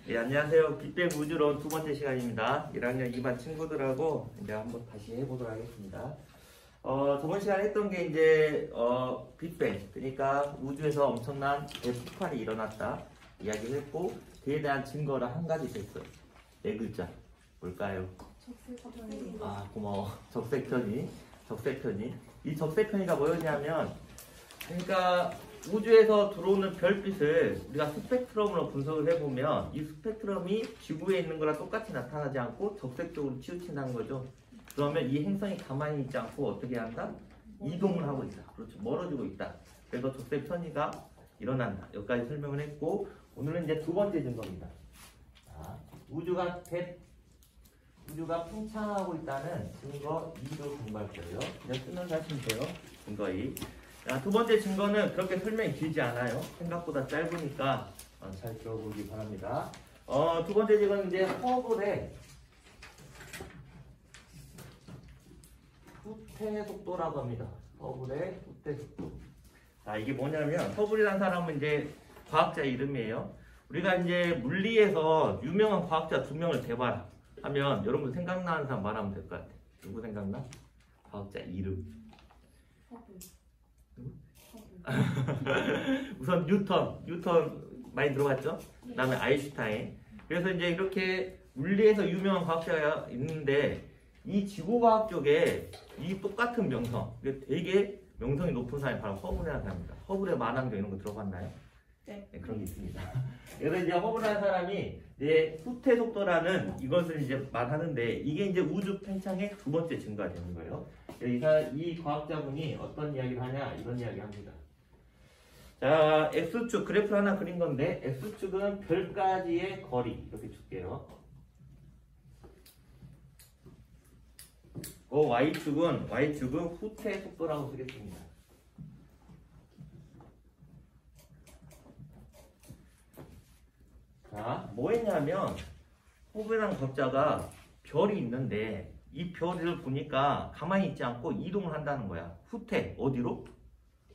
네, 안녕하세요. 빅뱅 우주론 두 번째 시간입니다. 1학년 2반 친구들하고 이제 한번 다시 해보도록 하겠습니다. 저번 시간에 했던 게 이제 빅뱅, 그러니까 우주에서 엄청난 대폭발이 일어났다 이야기를 했고, 그에 대한 증거를 한 가지 됐어요. 네 글자. 뭘까요? 적색편이. 아, 고마워. 적색편이. 이 적색편이가 뭐였냐면, 그러니까 우주에서 들어오는 별빛을 우리가 스펙트럼으로 분석을 해보면 이 스펙트럼이 지구에 있는 거랑 똑같이 나타나지 않고 적색적으로 치우친다는 거죠. 그러면 이 행성이 가만히 있지 않고 어떻게 한다? 이동을 하고 있다. 그렇죠. 멀어지고 있다. 그래서 적색 편이가 일어난다. 여기까지 설명을 했고, 오늘은 이제 두 번째 증거입니다. 자, 우주가 팽창하고 있다는 증거 2로 공부할 거예요. 그냥 쓰면서 하시면 돼요. 증거 2. 자, 두 번째 증거는 그렇게 설명이 길지 않아요. 생각보다 짧으니까 잘 들어보기 바랍니다. 두 번째 증거는 이제 허블의 후퇴 속도라고 합니다. 허블의 후퇴 속도. 자, 이게 뭐냐면, 허블이라는 사람은 이제 과학자 이름이에요. 우리가 이제 물리에서 유명한 과학자 2명을 대봐라 하면 여러분 생각나는 사람 말하면 될 것 같아. 누구 생각나? 과학자 이름. 우선 뉴턴 많이 들어봤죠? 그 다음에 아인슈타인. 그래서 이제 이렇게 물리에서 유명한 과학자가 있는데, 이 지구과학 쪽에 이 똑같은 명성, 되게 명성이 높은 사람이 바로 허블이라는 사람입니다. 허블의 만환경 이런 거 들어봤나요? 네. 네, 그런 게 있습니다. 그래서 이제 허블이라는 사람이 이제 후퇴 속도라는 이것을 이제 말하는데, 이게 이제 우주 팽창의 두 번째 증거가 되는 거예요. 이 과학자분이 어떤 이야기를 하냐, 이런 이야기 합니다. 자, X축 그래프 하나 그린 건데, X축은 별까지의 거리 이렇게 줄게요. Y축은 후퇴 속도라고 쓰겠습니다. 자, 뭐 했냐면, 허블이라는 과학자가 별이 있는데, 이 별을 보니까 가만히 있지 않고 이동을 한다는 거야. 후퇴, 어디로?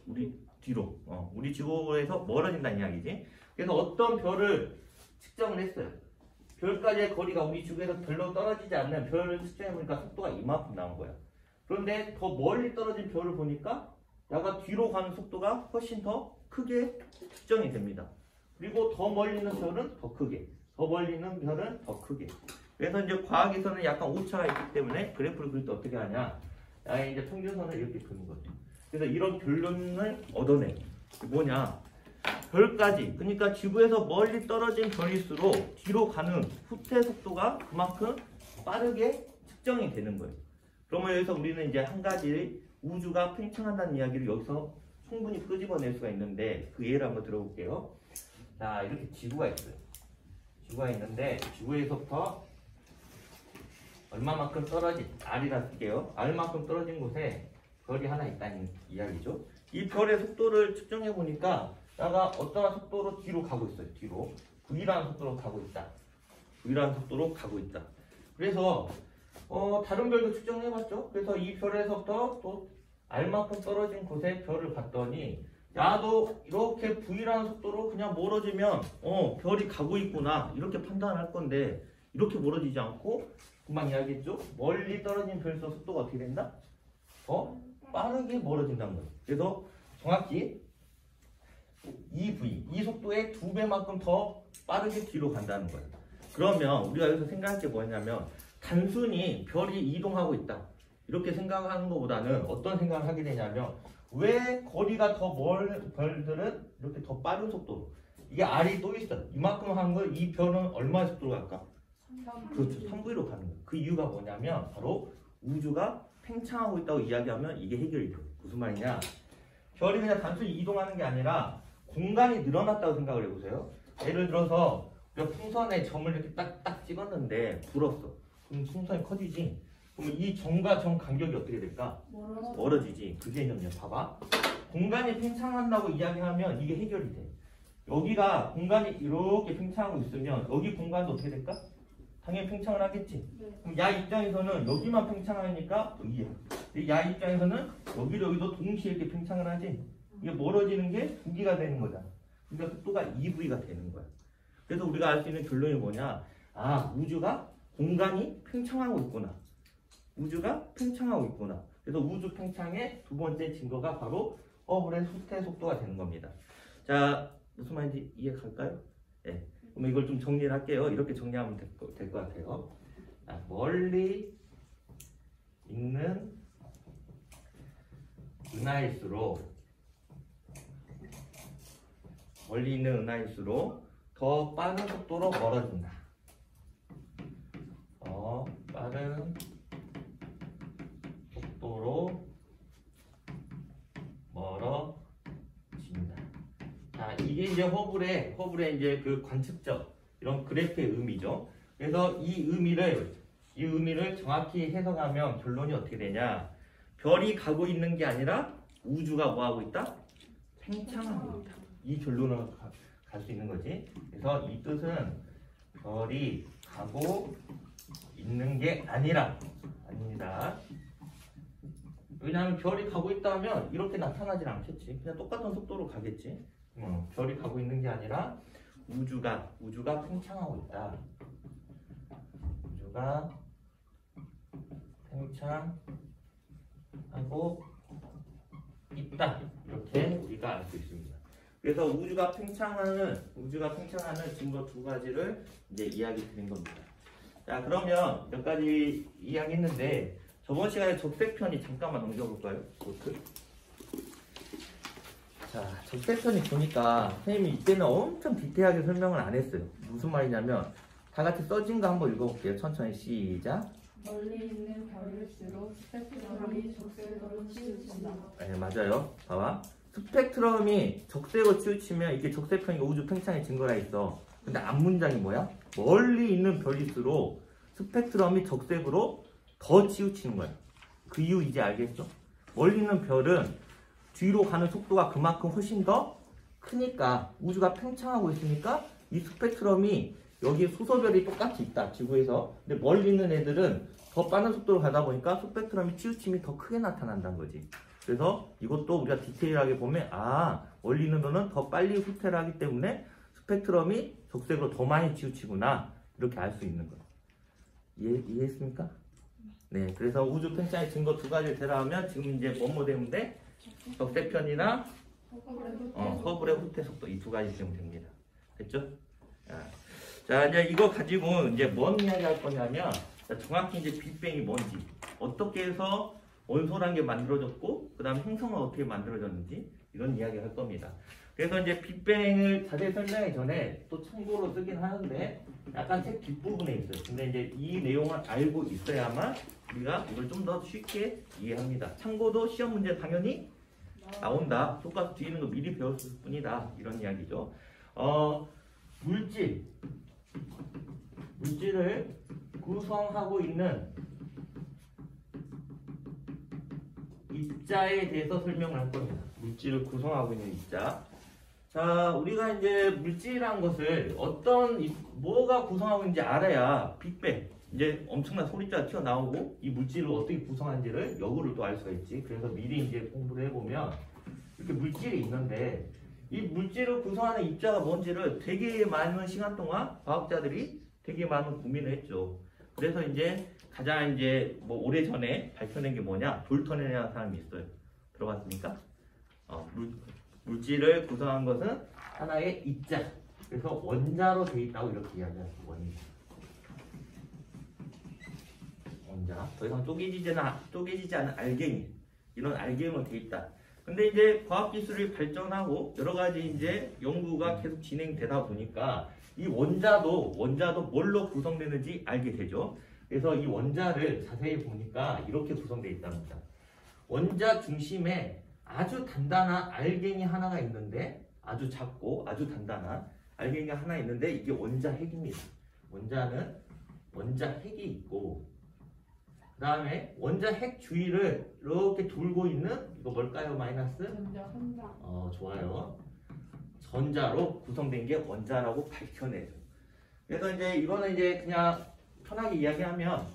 우리 뒤로. 우리 지구에서 멀어진다는 이야기지. 그래서 어떤 별을 측정을 했어요. 별까지의 거리가 우리 지구에서 별로 떨어지지 않는 별을 측정해보니까 속도가 이만큼 나온 거야. 그런데 더 멀리 떨어진 별을 보니까 야가 뒤로 가는 속도가 훨씬 더 크게 측정이 됩니다. 그리고 더 멀리 있는 별은 더 크게, 더 멀리 있는 별은 더 크게. 그래서 이제 과학에서는 약간 오차가 있기 때문에 그래프를 그릴 때 어떻게 하냐, 이제 평균선을 이렇게 그리는 거죠. 그래서 이런 결론을 얻어내. 뭐냐, 별까지, 그러니까 지구에서 멀리 떨어진 별일수록 뒤로 가는 후퇴 속도가 그만큼 빠르게 측정이 되는 거예요. 그러면 여기서 우리는 이제 한 가지 우주가 팽창한다는 이야기를 여기서 충분히 끄집어낼 수가 있는데, 그 예를 한번 들어볼게요. 자, 이렇게 지구가 있어요. 지구가 있는데, 지구에서부터 얼마만큼 떨어진, R이라 쓸게요. R만큼 떨어진 곳에 별이 하나 있다는 이야기죠. 이 별의 속도를 측정해 보니까 나가 어떠한 속도로 뒤로 가고 있어요. 뒤로 V라는 속도로 가고 있다. V라는 속도로 가고 있다. 그래서 다른 별도 측정해 봤죠. 그래서 이 별에서부터 또 R만큼 떨어진 곳에 별을 봤더니, 야도 이렇게 V라는 속도로 그냥 멀어지면 별이 가고 있구나 이렇게 판단할 건데, 이렇게 멀어지지 않고 금방 이야기했죠. 멀리 떨어진 별에서 속도가 어떻게 된다? 빠르게 멀어진다는 거예요. 그래서 정확히 이 속도의 2배만큼 더 빠르게 뒤로 간다는 거예요. 그러면 우리가 여기서 생각할 게 뭐냐면, 단순히 별이 이동하고 있다 이렇게 생각하는 것보다는 어떤 생각을 하게 되냐면, 왜 거리가 더 멀 별들은 이렇게 더 빠른 속도로, 이게 R이 또 있어요. 이만큼 하는 걸 이 별은 얼마의 속도로 갈까? 그렇죠. 3V로 가는 거예요. 그 이유가 뭐냐면, 바로 우주가 팽창하고 있다고 이야기하면 이게 해결이 돼요. 무슨 말이냐, 별이 그냥 단순히 이동하는 게 아니라 공간이 늘어났다고 생각을 해보세요. 예를 들어서 우리가 풍선에 점을 이렇게 딱딱 찍었는데 불었어. 그럼 풍선이 커지지. 그러면 이 점과 점 간격이 어떻게 될까? 멀어지지. 그 개념이야. 봐봐, 공간이 팽창한다고 이야기하면 이게 해결이 돼. 여기가 공간이 이렇게 팽창하고 있으면 여기 공간도 어떻게 될까? 당연히 팽창을 하겠지. 그럼 야 입장에서는 여기만 팽창하니까 여기야. 야 입장에서는 여기도 동시에 이렇게 팽창을 하지. 이게 멀어지는 게 2개가 되는 거잖아. 그러니까 속도가 2V가 되는 거야. 그래서 우리가 알 수 있는 결론이 뭐냐? 아, 우주가 공간이 팽창하고 있구나. 우주가 팽창하고 있구나. 그래서 우주 팽창의 두 번째 증거가 바로 허블의 후퇴 속도가 되는 겁니다. 자, 무슨 말인지 이해 갈까요? 네. 그럼 이걸 좀 정리를 할게요. 이렇게 정리하면 될 것 같아요. 자, 멀리 있는 은하일수록 더 빠른 속도로 멀어진다. 더 빠른 속도로 멀어진다. 자, 이게 이제 허블의 이제 그 관측적 이런 그래프의 의미죠. 그래서 이 의미를 정확히 해석하면 결론이 어떻게 되냐? 별이 가고 있는 게 아니라 우주가 뭐 하고 있다? 팽창하고 있다. 이 결론으로 갈 수 있는 거지. 그래서 이 뜻은 별이 가고 있는 게 아닙니다. 왜냐하면 별이 가고 있다면 이렇게 나타나진 않겠지. 그냥 똑같은 속도로 가겠지. 별이 가고 있는 게 아니라 우주가 팽창하고 있다. 우주가 팽창하고 있다. 이렇게 우리가 알 수 있습니다. 그래서 우주가 팽창하는 증거 두 가지를 이제 이야기 드린 겁니다. 자, 그러면 몇 가지 이야기했는데 저번 시간에 적색편이 잠깐만 넘겨볼까요? 자, 적색편이 보니까 선생님이 이때는 엄청 디테일하게 설명을 안 했어요. 무슨 말이냐면 다 같이 써진 거 한번 읽어볼게요. 천천히 시작. 멀리 있는 별일수록 스펙트럼이 적색으로 치우친다. 네, 맞아요. 봐봐. 스펙트럼이 적색으로 치우치면 이게 적색편이 우주 팽창의 증거라 있어. 근데 앞문장이 뭐야? 멀리 있는 별일수록 스펙트럼이 적색으로 더 치우치는 거야. 그 이유 이제 알겠죠? 멀리 있는 별은 뒤로 가는 속도가 그만큼 훨씬 더 크니까 우주가 팽창하고 있으니까 이 스펙트럼이 여기 수소별이 똑같이 있다. 지구에서. 근데 멀리 있는 애들은 더 빠른 속도로 가다 보니까 스펙트럼이 치우침이 더 크게 나타난다는 거지. 그래서 이것도 우리가 디테일하게 보면 멀리 있는 별은 더 빨리 후퇴를 하기 때문에 스펙트럼이 적색으로 더 많이 치우치구나. 이렇게 알 수 있는 거야. 이해했습니까? 네, 그래서 우주 팽창의 증거 두 가지를 대라하면 지금 이제 뭐뭐 되면 돼? 적색편이나 허블의 후퇴 속도 이 두 가지 되면 됩니다. 됐죠? 자, 이제 이거 가지고 이제 뭔 이야기 할 거냐면 정확히 이제 빅뱅이 뭔지, 어떻게 해서 원소라는 게 만들어졌고 그 다음에 행성은 어떻게 만들어졌는지 이런 이야기 할 겁니다. 그래서 이제 빅뱅을 자세히 설명하기 전에 또 참고로 쓰긴 하는데 약간 책 뒷부분에 있어요. 근데 이제 이 내용을 알고 있어야만 우리가 이걸 좀 더 쉽게 이해합니다. 참고도 시험 문제 당연히 나온다. 똑같이 뒤에 있는 거 미리 배웠을 뿐이다. 이런 이야기죠. 물질을 구성하고 있는 입자에 대해서 설명을 할 겁니다. 물질을 구성하고 있는 입자. 자, 우리가 이제 물질이란 것을 뭐가 구성하고 있는지 알아야 빅뱅, 이제 엄청난 소리자가 튀어나오고 이 물질을 어떻게 구성하는지를 역으로 또 알 수가 있지. 그래서 미리 이제 공부를 해보면 이렇게 물질이 있는데 이 물질을 구성하는 입자가 뭔지를 되게 많은 시간 동안 과학자들이 되게 많은 고민을 했죠. 그래서 이제 가장 이제 뭐 오래전에 발표된 게 뭐냐? 볼턴이라는 사람이 있어요. 들어봤습니까? 물질을 구성한 것은 하나의 입자. 그래서 원자로 되어 있다고 이렇게 이야기하죠. 원자. 더 이상 쪼개지지 않은 알갱이. 이런 알갱이로 되어 있다. 근데 이제 과학기술이 발전하고 여러 가지 이제 연구가 계속 진행되다 보니까 이 원자도 뭘로 구성되는지 알게 되죠. 그래서 이 원자를 자세히 보니까 이렇게 구성되어 있답니다. 원자 중심에 아주 단단한 알갱이 하나가 있는데 아주 작고 아주 단단한 알갱이가 하나 있는데 이게 원자핵입니다. 원자는 원자핵이 있고 그 다음에 원자핵 주위를 이렇게 돌고 있는 이거 뭘까요? 마이너스? 전자. 좋아요. 전자로 구성된 게 원자라고 밝혀내죠. 그래서 이제 이거는 이제 그냥 편하게 이야기하면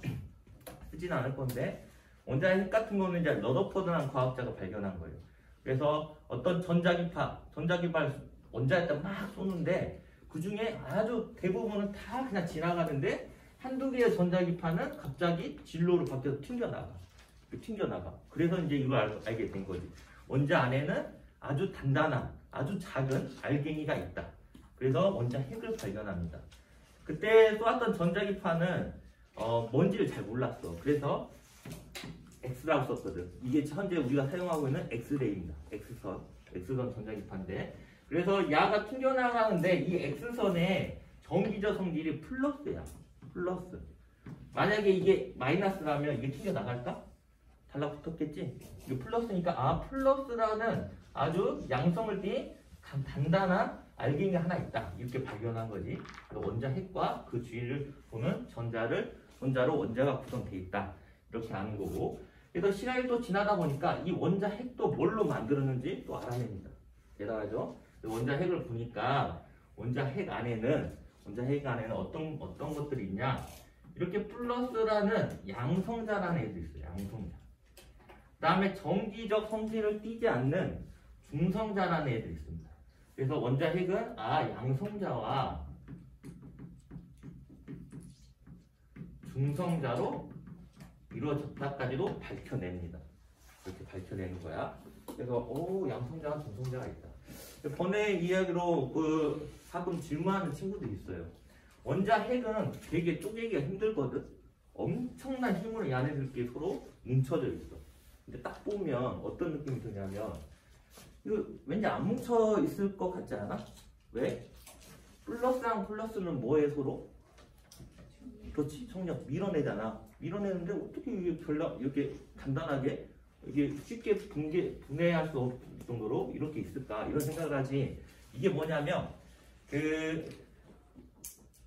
쓰진 않을 건데 원자핵 같은 거는 이제 러더포드라는 과학자가 발견한 거예요. 그래서 어떤 전자기파 원자에다 막 쏘는데 그 그 중에 아주 대부분은 다 그냥 지나가는데 한두 개의 전자기파는 갑자기 진로를 바뀌어서 튕겨나가. 그래서 이제 이걸 알게 된 거지. 원자 안에는 아주 단단한, 아주 작은 알갱이가 있다. 그래서 원자 핵을 발견합니다. 그때 쏘았던 전자기파는 뭔지를 잘 몰랐어. 그래서 X라고 썼거든. 이게 현재 우리가 사용하고 있는 X레이입니다. X선 전자기파인데, 그래서 야가 튕겨나가는데 이 X선의 전기적 성질이 플러스야. 플러스. 만약에 이게 마이너스라면 이게 튕겨나갈까? 달라붙었겠지? 이게 플러스니까 플러스라는 아주 양성을 띈 단단한 알갱이가 하나 있다. 이렇게 발견한 거지. 원자 핵과 그 주위를 보는 전자로 원자가 구성되어 있다. 이렇게 아는 거고. 그래서 시간이 또 지나다 보니까 이 원자 핵도 뭘로 만들었는지 또 알아냅니다. 대단하죠? 원자 핵을 보니까 원자 핵 안에는 어떤 것들이 있냐? 이렇게 플러스라는 양성자라는 애들이 있어요. 양성자. 그 다음에 전기적 성질을 띠지 않는 중성자라는 애들이 있습니다. 그래서 원자 핵은 양성자와 중성자로 이루어졌다까지도 밝혀냅니다. 이렇게 밝혀내는 거야. 그래서 양성자와 중성자가 있다. 번외 이야기로 가끔 질문하는 친구들이 있어요. 원자 핵은 되게 쪼개기가 힘들거든. 엄청난 힘으로 이 안에들끼리 서로 뭉쳐져 있어. 근데 딱 보면 어떤 느낌이 드냐면 이거 왠지 안 뭉쳐 있을 것 같지 않아? 왜? 플러스랑 플러스는 뭐에 서로? 그렇지, 청력 밀어내잖아. 밀어내는데 어떻게 이렇게 간단하게 이게 쉽게 분해할 수 없을 정도로 이렇게 있을까? 이런 생각을 하지. 이게 뭐냐면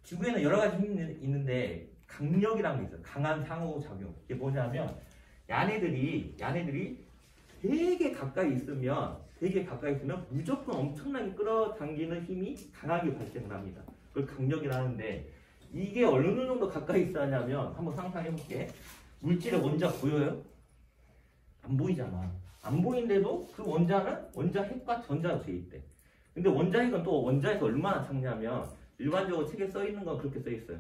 지구에는 여러 가지 힘이 있는데 강력이라는 게 있어요. 강한 상호작용. 이게 뭐냐면 야네들이 되게 가까이 있으면 무조건 엄청나게 끌어당기는 힘이 강하게 발생을 합니다. 그걸 강력이라는데 이게 어느 정도 가까이 있어야냐면 한번 상상해볼게. 물질의 원자 보여요? 안 보이잖아. 안 보이는데도 그 원자는 원자 핵과 전자로 되어 있대. 근데 원자 핵은 또 원자에서 얼마나 작냐면 일반적으로 책에 써 있는 건 그렇게 써 있어요.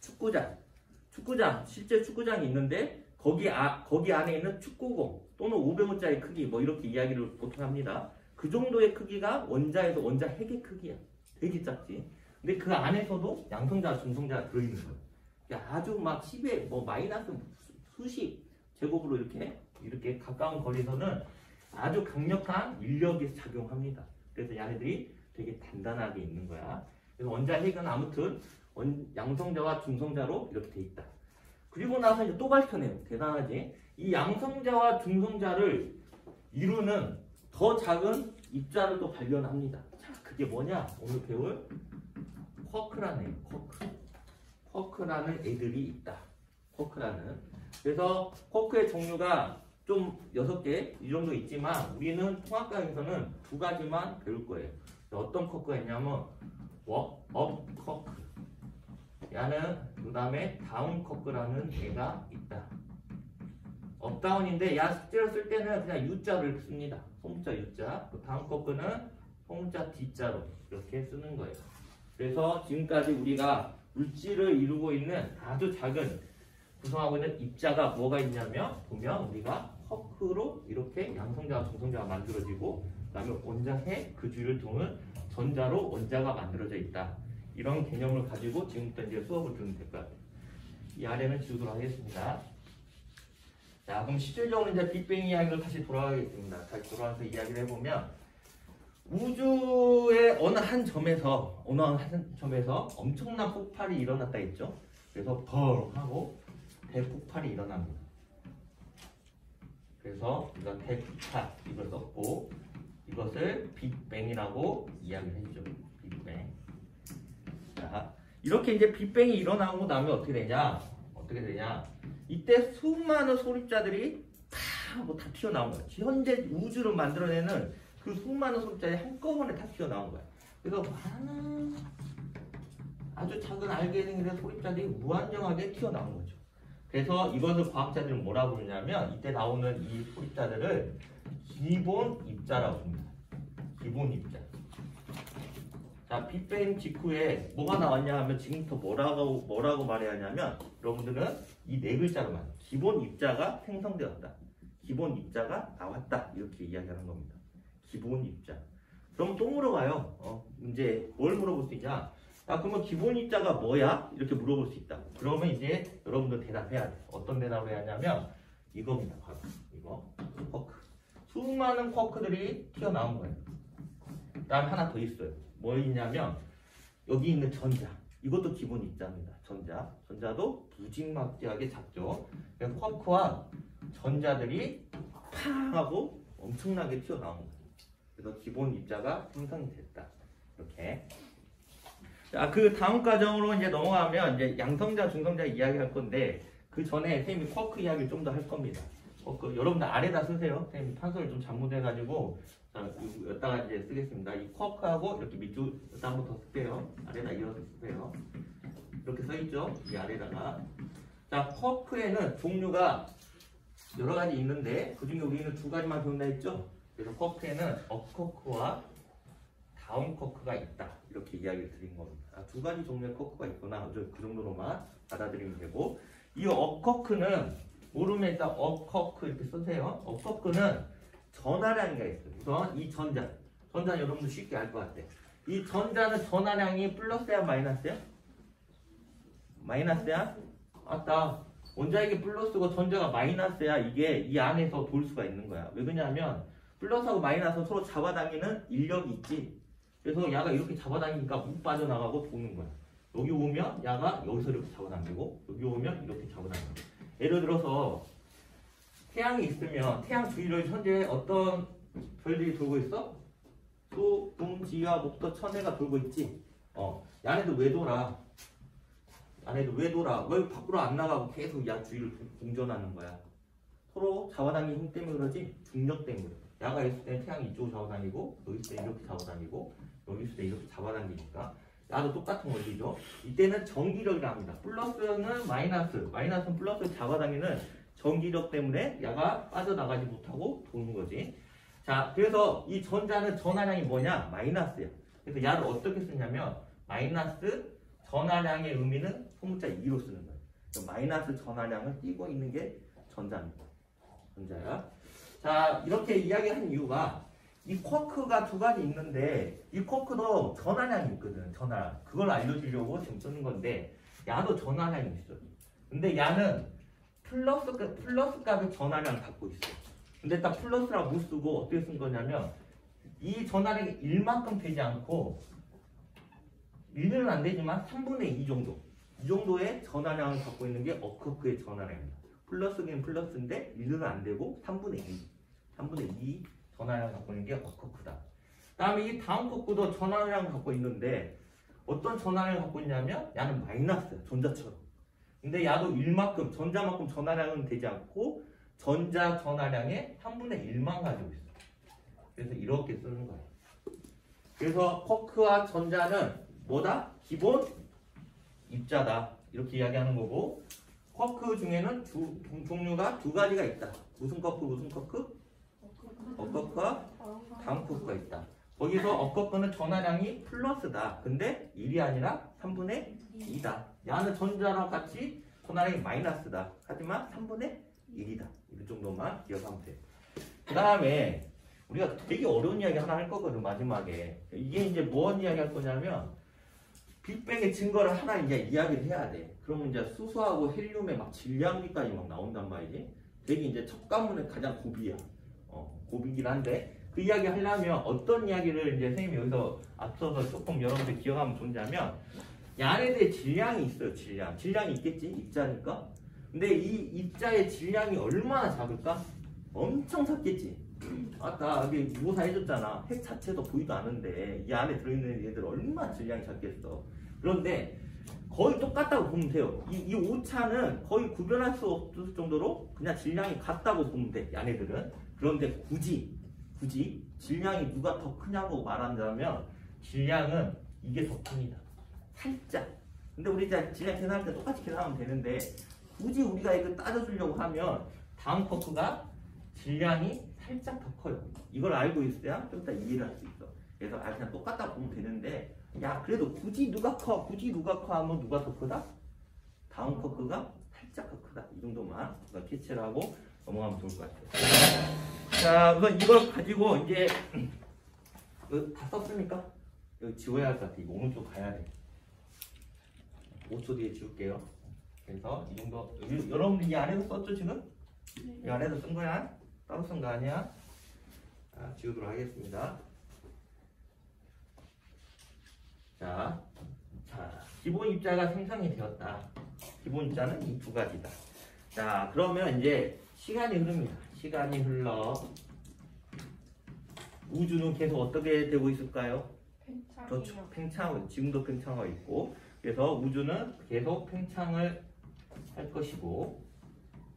축구장, 실제 축구장이 있는데 거기 안에 있는 축구공 또는 500원짜리 크기 뭐 이렇게 이야기를 보통 합니다. 그 정도의 크기가 원자에서 원자 핵의 크기야. 되게 작지. 근데 그 안에서도 양성자, 중성자가 들어있는 거예요. 아주 막 10에 뭐 마이너스 수십 제곱으로 이렇게 가까운 거리에서는 아주 강력한 인력이 작용합니다. 그래서 얘네들이 되게 단단하게 있는 거야. 그래서 원자 핵은 아무튼 양성자와 중성자로 이렇게 돼 있다. 그리고 나서 이제 또 밝혀내요. 대단하지? 이 양성자와 중성자를 이루는 더 작은 입자를 또 발견합니다. 자, 그게 뭐냐? 오늘 배울 쿼크라는 애예요. 쿼크라는 애들이 있다. 쿼크라는. 그래서 쿼크의 종류가 좀 6개 이 정도 있지만 우리는 통합과에서는 2가지만 배울 거예요. 어떤 쿼크가 있냐면 업 쿼크. 얘는 그 다음에 다운 쿼크라는 애가 있다. 업다운인데 야 숙제를 쓸 때는 그냥 U자를 씁니다. 소문자 U자. 다운 쿼크는 소문자 D자로 이렇게 쓰는 거예요. 그래서 지금까지 우리가 물질을 이루고 있는 아주 작은 구성하고 있는 입자가 뭐가 있냐면 보면 우리가 쿼크로 이렇게 양성자와 중성자가 만들어지고 그 다음에 원자핵 그 주위를 도는 전자로 원자가 만들어져 있다. 이런 개념을 가지고 지금부터 이제 수업을 들으면 될 것 같아요. 이 아래는 지우도록 하겠습니다. 자, 그럼 실질적으로 이제 빅뱅 이야기를 다시 돌아가겠습니다. 다시 돌아와서 이야기를 해보면 우주의 어느 한 점에서 엄청난 폭발이 일어났다 했죠. 그래서 펄 하고 대폭발이 일어납니다. 그래서 우리가 대폭발 이걸 썼고 이것을 빅뱅이라고 이야기를 했죠. 빅뱅. 자, 이렇게 이제 빅뱅이 일어나고 나면 어떻게 되냐? 이때 수많은 소립자들이 다 튀어나온 거야. 현재 우주를 만들어내는 그 수많은 소립자들이 한꺼번에 다 튀어나온 거야. 그래서 많은 아주 작은 알게닝의 소립자들이 무한정하게 튀어나온 거죠. 그래서 이것을 과학자들은 뭐라고 부르냐면 이때 나오는 이 소립자들을 기본 입자라고 부릅니다. 기본 입자. 자, 빅뱅 직후에 뭐가 나왔냐 하면 지금부터 뭐라고 말해야 하냐면 여러분들은 이 네 글자로만 기본 입자가 생성되었다. 기본 입자가 나왔다. 이렇게 이야기하는 겁니다. 기본 입자. 그럼 또 물어봐요. 이제 뭘 물어볼 수 있냐? 그러면 기본 입자가 뭐야? 이렇게 물어볼 수 있다. 그러면 이제 여러분들 대답해야 돼. 어떤 대답을 해야 하냐면 이겁니다. 바로 이거 쿼크. 수많은 쿼크들이 튀어나온 거예요. 그다음 하나 더 있어요. 뭐 있냐면 여기 있는 전자. 이것도 기본 입자입니다. 전자도 무지막지하게 작죠. 그래서 쿼크와 전자들이 팡 하고 엄청나게 튀어나온 거예요. 그래서 기본 입자가 생성이 됐다. 이렇게. 자, 그 다음 과정으로 이제 넘어가면 이제 양성자, 중성자 이야기할 건데 그 전에 선생님이 쿼크 이야기를 좀 더 할 겁니다. 쿼크 여러분들 아래다 쓰세요. 선생님 판서를 좀 잘못해가지고 자, 여기다가 이제 쓰겠습니다. 이 쿼크하고 이렇게 밑줄 여기다 한번 더 쓸게요. 아래다 이어서 쓰세요. 이렇게 써있죠? 이 아래다가. 자, 쿼크에는 종류가 여러 가지 있는데 그 중에 우리는 두 가지만 배운다 했죠? 그래서 쿼크에는 업 쿼크와 다운 쿼크가 있다. 이렇게 이야기를 드린 겁니다. 두 가지 종류의 쿼크가 있구나. 그 정도로만 받아들이면 되고 이 업 쿼크는 모르면 일단 업 쿼크 이렇게 쓰세요. 업 쿼크는 전하량이가 있어요. 우선 이 전자는 여러분들 쉽게 알 것 같아. 이 전자는 전하량이 플러스야 마이너스야? 마이너스야? 맞다. 원자에게 플러스고 전자가 마이너스야. 이게 이 안에서 돌 수가 있는 거야. 왜 그러냐면 플러스하고 마이너스 서로 잡아당기는 인력이 있지. 그래서 야가 이렇게 잡아당기니까 못 빠져나가고 도는 거야. 여기 오면 야가 여기서 이렇게 잡아당기고 여기 오면 이렇게 잡아당기고. 예를 들어서 태양이 있으면 태양 주위를 현재 어떤 별들이 돌고 있어? 소, 금, 지와 목토, 천해가 돌고 있지. 야네들 왜 돌아? 왜 밖으로 안 나가고 계속 야 주위를 공전하는 거야? 서로 잡아당기는 힘 때문에 그러지? 중력 때문에. 야가 있을 때는 태양이 이쪽으로 잡아당기고 여기 있을 때 이렇게 잡아당기고 여기 있을 때 이렇게 잡아당기니까 야도 똑같은 원리죠. 이때는 전기력이라 합니다. 플러스는 마이너스는 플러스를 잡아당기는 전기력 때문에 야가 빠져나가지 못하고 도는 거지. 자, 그래서 이 전자는 전하량이 뭐냐? 마이너스야. 그래서 야를 어떻게 쓰냐면 마이너스 전하량의 의미는 소문자 2로 쓰는 거예요. 마이너스 전하량을 띄고 있는 게 전자입니다. 전자야. 자, 이렇게 이야기한 이유가 이 쿼크가 두 가지 있는데 이 쿼크도 전하량이 있거든. 전하량. 그걸 알려주려고 지금 쓰는 건데 야도 전하량이 있어. 근데 야는 플러스 값의 전하량을 갖고 있어. 근데 딱 플러스라고 못 쓰고 어떻게 쓴 거냐면 이 전하량이 1만큼 되지 않고 1은 안 되지만 3분의 2 정도. 이 정도의 전하량을 갖고 있는 게 업쿼크의 전하량입니다. 플러스긴 플러스인데 1은 안 되고 3분의 2 전하량을 갖고 있는 게 업쿼크다. 그 다음에 이 다운 쿼크도 전하량을 갖고 있는데 어떤 전하량을 갖고 있냐면 야는 마이너스야. 전자처럼. 근데 야도 1만큼 전자만큼 전하량은 되지 않고 전자 전하량의 3분의 1만 가지고 있어. 그래서 이렇게 쓰는 거예요. 그래서 쿼크와 전자는 뭐다? 기본 입자다. 이렇게 이야기하는 거고 쿼크 중에는 종류가 두 가지가 있다. 무슨 쿼크? 업쿼크와 다운 쿼크가 있다. 거기서 업쿼크는 전하량이 플러스다. 근데 1이 아니라 3분의 2다. 야는 전자랑 같이 전하량이 마이너스다. 하지만 3분의 1이다. 이 정도만 기억하면 돼. 그 다음에 우리가 되게 어려운 이야기 하나 할 거거든. 마지막에. 이게 이제 뭔 이야기 할 거냐면 빅뱅의 증거를 하나 이제 이야기를 해야 돼. 그러면 이제 수소하고 헬륨의 막 질량비까지 막 나온단 말이지. 되게 이제 첫 관문의 가장 고비야. 고비긴 한데 그 이야기 하려면 어떤 이야기를 이제 선생님이 여기서 앞서서 조금 여러분들 기억하면 좋냐면 안에 대해 질량이 있어요. 질량이 있겠지. 입자니까. 근데 이 입자의 질량이 얼마나 작을까? 엄청 작겠지. 아까 여기 묘사 해줬잖아. 핵 자체도 보이도 않은데 이 안에 들어있는 얘들 얼마나 질량이 작겠어. 그런데 거의 똑같다고 보면 돼요. 이 오차는 거의 구별할 수 없을 정도로 그냥 질량이 같다고 보면 돼. 이 안에들은. 그런데 굳이 질량이 누가 더 크냐고 말한다면 질량은 이게 더 큽니다. 살짝. 근데 우리 이제 질량 계산할 때 똑같이 계산하면 되는데 굳이 우리가 이거 따져주려고 하면 다음 쿼크가 질량이 살짝 더 커요. 이걸 알고 있어야 좀 더 이해를 할 수 있어. 그래서 그냥 똑같다고 보면 되는데 야 그래도 굳이 누가 커 하면 누가 더 크다? 다음 커크가 살짝 더 크다. 이 정도만 캐치를 하고 넘어가면 좋을 것 같아요. 자 우선 이걸 가지고 이제 이거 다 썼으니까 여기 지워야 할 것 같아. 이거 오른쪽 가야 돼. 5초 뒤에 지울게요. 그래서 이 정도 여러분들 이 안에서 썼죠 지금? 이 안에서 쓴 거야? 따로 쓴 거 아니야? 자, 지우도록 하겠습니다. 자, 기본 입자가 생성이 되었다. 기본 입자는 이 두 가지다. 자, 그러면 이제 시간이 흐릅니다. 시간이 흘러 우주는 계속 어떻게 되고 있을까요? 그렇죠. 팽창, 지금도 팽창하고 있고, 그래서 우주는 계속 팽창을 할 것이고,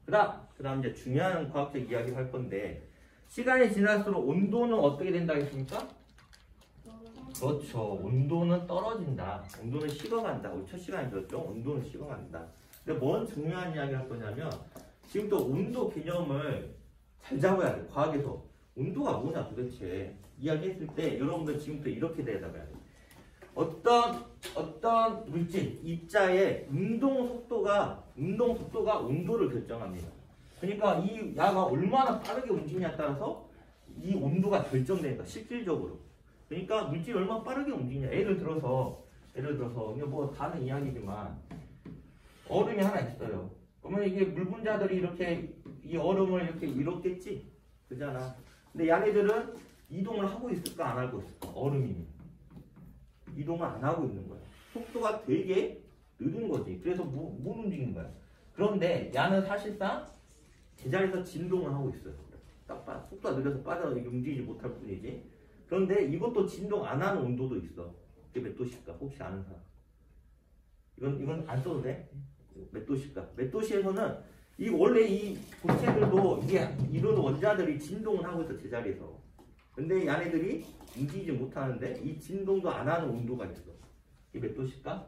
그다음 이제 중요한 과학적 이야기를 할 건데, 시간이 지날수록 온도는 어떻게 된다 했습니까? 그렇죠. 온도는 떨어진다. 온도는 식어간다. 우리 첫 시간에 들었죠? 온도는 식어간다. 근데 뭔 중요한 이야기 할 거냐면, 지금 또 온도 개념을 잘 잡아야 돼. 과학에서. 온도가 뭐냐 도대체 이야기했을 때 여러분들 지금부터 이렇게 대답해야 돼. 어떤 물질 입자의 운동 속도가 온도를 결정합니다. 그러니까 이 야가 얼마나 빠르게 움직이냐에 따라서 이 온도가 결정된다. 실질적으로. 그러니까 물질이 얼마나 빠르게 움직이냐. 예를 들어서 이게 뭐 다른 이야기지만 얼음이 하나 있어요. 그러면 이게 물 분자들이 이렇게 이 얼음을 이렇게 이렇겠지, 그잖아. 근데 얘네들은 이동을 하고 있을까 안 하고 있을까? 얼음이 이동을 안 하고 있는 거야. 속도가 되게 느린 거지. 그래서 못 움직이는 거야. 그런데 얘는 사실상 제자리에서 진동을 하고 있어요. 딱 봐. 속도가 느려서 빠져 움직이지 못할 뿐이지. 그런데 이것도 진동 안 하는 온도도 있어. 그게 몇 도실까? 혹시 아는 사람? 이건 안 써도 돼? 몇 도실까? 몇 도시에서는 원래 이 고체들도 이런 원자들이 진동을 하고 있어, 제자리에서. 근데 얘네들이 움직이지 못하는데 이 진동도 안 하는 온도가 있어. 이게 몇 도실까?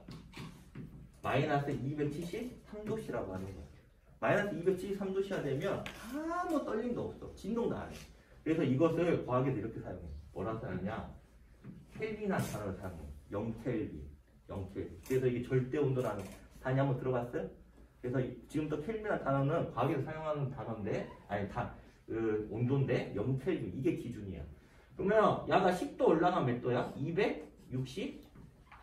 마이너스 273도씨라고 하는 거야. 마이너스 273도씨가 되면 아무 떨림도 없어. 진동도 안 해. 그래서 이것을 과학에서 이렇게 사용해. 뭐라 사용하냐? 켈빈이라는 단어를 사용해. 0켈빈. 그래서 이게 절대 온도라는 단위 한번 들어봤어요? 그래서 지금부터 켈빈이라는 단어는 과학에서 사용하는 단어인데, 온도인데 0켈빈. 이게 기준이야. 그러면 야가 10도 올라가면 몇 도야?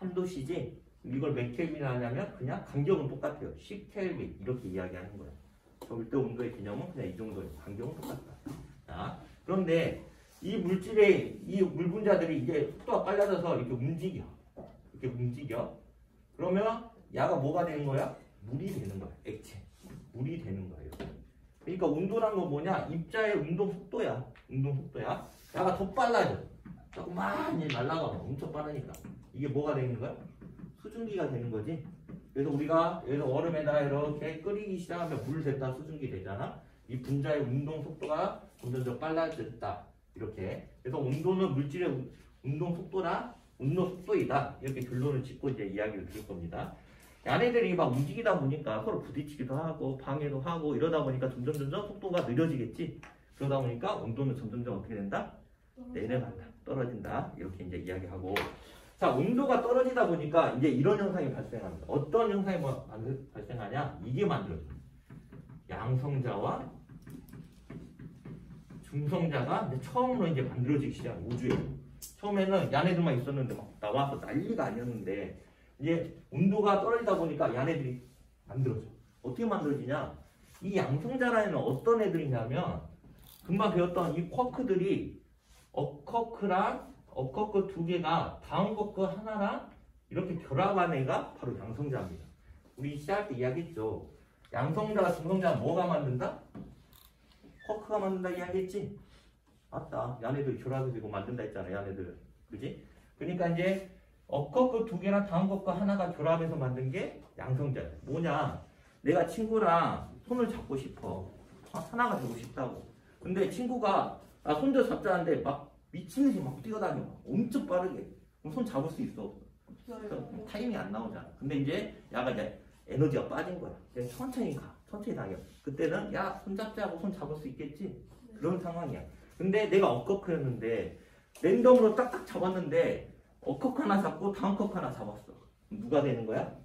263도씨지? 이걸 몇 켈빈을 하냐면 그냥 간격은 똑같아요. 10켈빈 이렇게 이야기하는 거야. 절대 온도의 개념은 그냥 이 정도예요. 간격은 똑같다. 자, 그런데 이 물질의 이 물 분자들이 이제 속도가 빨라져서 이렇게 움직여. 그러면 야가 뭐가 되는 거야? 물이 되는 거야. 액체. 물이 되는 거예요. 그러니까 온도란 건 뭐냐? 입자의 운동 속도야. 야가 더 빨라져. 조금만 날아가. 엄청 빠르니까. 이게 뭐가 되는 거야? 수증기가 되는 거지. 그래서 우리가 얼음에다 이렇게 끓이기 시작하면 물 됐다, 수증기 되잖아. 이 분자의 운동 속도가 점점 더 빨라졌다. 이렇게. 그래서 온도는 물질의 운동 속도이다. 이렇게 결론을 짓고 이제 이야기를 드릴 겁니다. 얘네들이 막 움직이다 보니까 서로 부딪히기도 하고 방해도 하고 이러다 보니까 점점 속도가 느려지겠지. 그러다 보니까 온도는 점점 어떻게 된다? 내려간다. 떨어진다. 이렇게 이제 이야기하고. 자, 온도가 떨어지다 보니까 이제 이런 현상이 발생합니다. 어떤 현상이 발생하냐? 이게 만들어집니다. 양성자와 중성자가 이제 처음으로 이제 만들어지기 시작. 우주에. 처음에는 얘네들만 있었는데 막 나와서 난리가 아니었는데 이제 온도가 떨어지다 보니까 얘네들이 만들어져. 어떻게 만들어지냐? 이 양성자라는 어떤 애들이냐면 금방 배웠던 이 쿼크들이 업쿼크 두 개가 다음 쿼크 하나랑 이렇게 결합한 애가 바로 양성자입니다. 우리 시작할 때 이야기했죠. 양성자가 중성자가 뭐가 만든다? 쿼크가 만든다 이야기했지? 맞다. 얘네들 결합해서 만든다 했잖아. 얘네들. 그지? 그러니까 이제 업쿼크 두 개랑 다음 쿼크 하나가 결합해서 만든 게 양성자야. 뭐냐? 내가 친구랑 손을 잡고 싶어. 하나가 되고 싶다고. 근데 친구가 나 손 좀 잡자는데 막 미친 듯이 막 뛰어다녀. 엄청 빠르게. 그럼 손 잡을 수 있어? 타이밍이 안 나오잖아. 근데 이제 야가 이제 에너지가 빠진 거야. 그냥 천천히 다녀. 그때는 야, 손 잡자고 손 잡을 수 있겠지? 그런 상황이야. 근데 내가 업커크였는데 랜덤으로 딱딱 잡았는데 어컵 하나 잡고 다음 컵 하나 잡았어. 누가 되는 거야?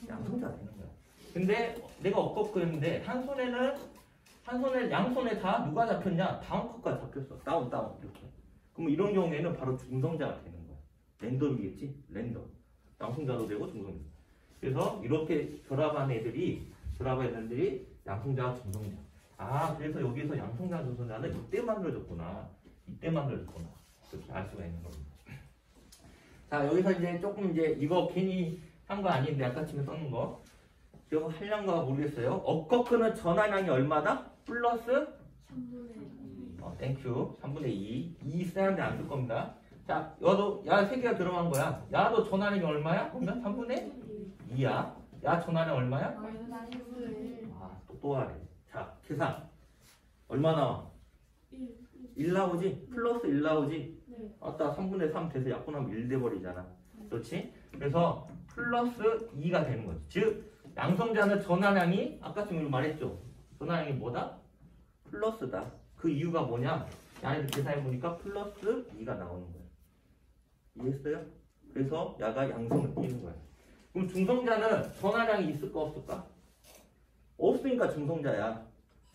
양손자가 되는 거야. 근데 내가 어컵 그랬는데 한 손에 양손에 다 누가 잡혔냐? 다음 컵까지 잡혔어. 다운 이렇게. 그럼 이런 경우에는 바로 중성자가 되는 거야. 랜덤이겠지? 랜덤. 양손자도 되고 중성자. 그래서 이렇게 결합한 애들이 양성자와 중성자. 아, 그래서 여기서 양성자, 중성자는 이때 만들어졌구나. 이렇게 알 수가 있는 겁니다. 자, 여기서 이제 조금 이제 이거 괜히 한 거 아닌데 아까쯤에 써놓은 거 이거 할란가 모르겠어요. 업거크는 전환량이 얼마다? 플러스 3분의 2. 땡큐. 3분의 2. 2 쓰는데 안 쓸 겁니다. 자, 야도 야 3개가 들어간 거야. 야도 전환량이 얼마야? 그러면 3분의 2야. 야 전환량 얼마야? 마이너스 1분의 1. 아, 또 하래. 자, 계산. 얼마 나와? 1 나오지? 플러스 1 나오지? 네. 아따 3분의 3 돼서 약분하면 1 돼버리잖아. 그렇지? 그래서 플러스 2가 되는 거지. 즉 양성자는 전환량이 아까쯤 말했죠. 전환량이 뭐다? 플러스다. 그 이유가 뭐냐? 야를 계산해보니까 플러스 2가 나오는 거야. 이해했어요? 그래서 야가 양성을 띄는 거야. 그럼 중성자는 전환량이 있을까 없을까? 없으니까 중성자야.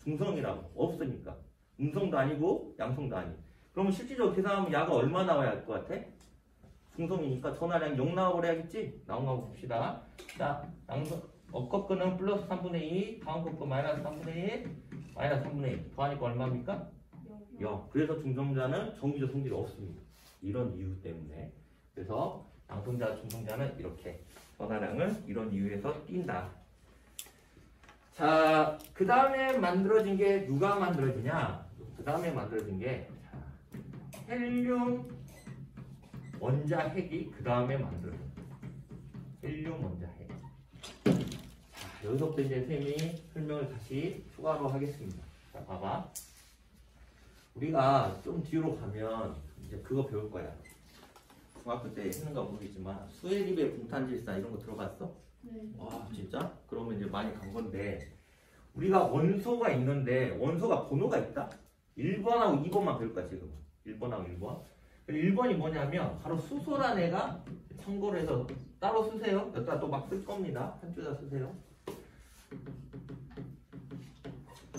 중성이라고. 없으니까. 음성도 아니고 양성도 아니고. 그러면 실질적으로 계산하면 야가 얼마 나와야 할 것 같아? 중성이니까 전화량 0 나와버려야겠지? 나온 거 봅시다. 자, 업거끈은 플러스 3분의 2, 다음 거끈 마이너스 3분의 1, 마이너스 3분의 1. 더하니까 얼마입니까? 0. 그래서 중성자는 정기적 성질이 없습니다. 이런 이유 때문에. 그래서 양성자, 중성자는 이렇게 전화량을 이런 이유에서 띈다. 자, 그 다음에 만들어진 게 누가 만들어지냐? 그 다음에 만들어진 게 헬륨 원자 핵이 그 다음에 만들어져요. 헬륨 원자 핵. 자, 여기서부터 이제 쌤이 설명을 다시 추가로 하겠습니다. 자, 봐봐. 우리가 좀 뒤로 가면 이제 그거 배울 거야. 중학교 때 했는가 모르겠지만 수혜립의 분탄질사 이런 거 들어봤어? 네. 와, 진짜? 그러면 이제 많이 간 건데 우리가 원소가 있는데 원소가 번호가 있다? 1번하고 2번만 배울 거야 지금. 1번하고 1번. 1번이 뭐냐면 바로 수소란 애가 참고로 해서 따로 쓰세요. 여기다 또 막 쓸 겁니다. 한 줄다 쓰세요.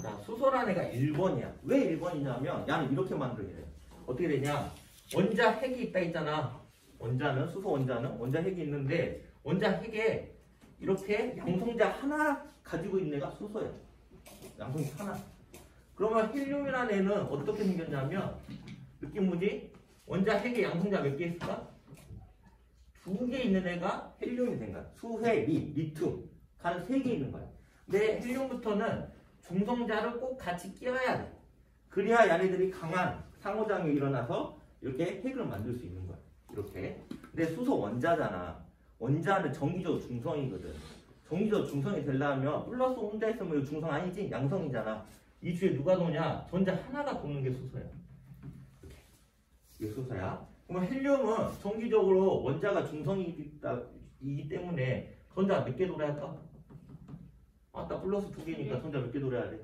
자, 수소란 애가 1번이야. 왜 1번이냐면 야는 이렇게 만들게 돼. 어떻게 되냐? 원자 핵이 있다 있잖아. 원자는 수소 원자는 원자 핵이 있는데 원자 핵에 이렇게 양성자 하나 가지고 있는 애가 수소야. 양성자 하나. 그러면 헬륨이라는 애는 어떻게 생겼냐면 느낌 뭐지? 원자 핵에 양성자 몇 개 있을까? 2개 있는 애가 헬륨이 된 거야. 수혜, 리튬 간 3개 있는 거야. 근데 헬륨부터는 중성자를 꼭 같이 끼워야 돼. 그래야 얘네들이 강한 상호작용이 일어나서 이렇게 핵을 만들 수 있는 거야. 이렇게. 근데 수소 원자잖아. 원자는 정기적으로 중성이거든. 정기적으로 중성이 되려면 플러스 혼자 있으면 이거 중성 아니지? 양성이잖아. 이 주에 누가 도냐? 전자 하나가 도는 게 수소야. 이게 수소야. 그러면 헬륨은 정기적으로 원자가 중성이기 때문에 전자 몇 개 돌아야 할까? 아까 플러스 2개니까 전자 몇 개 돌아야 돼?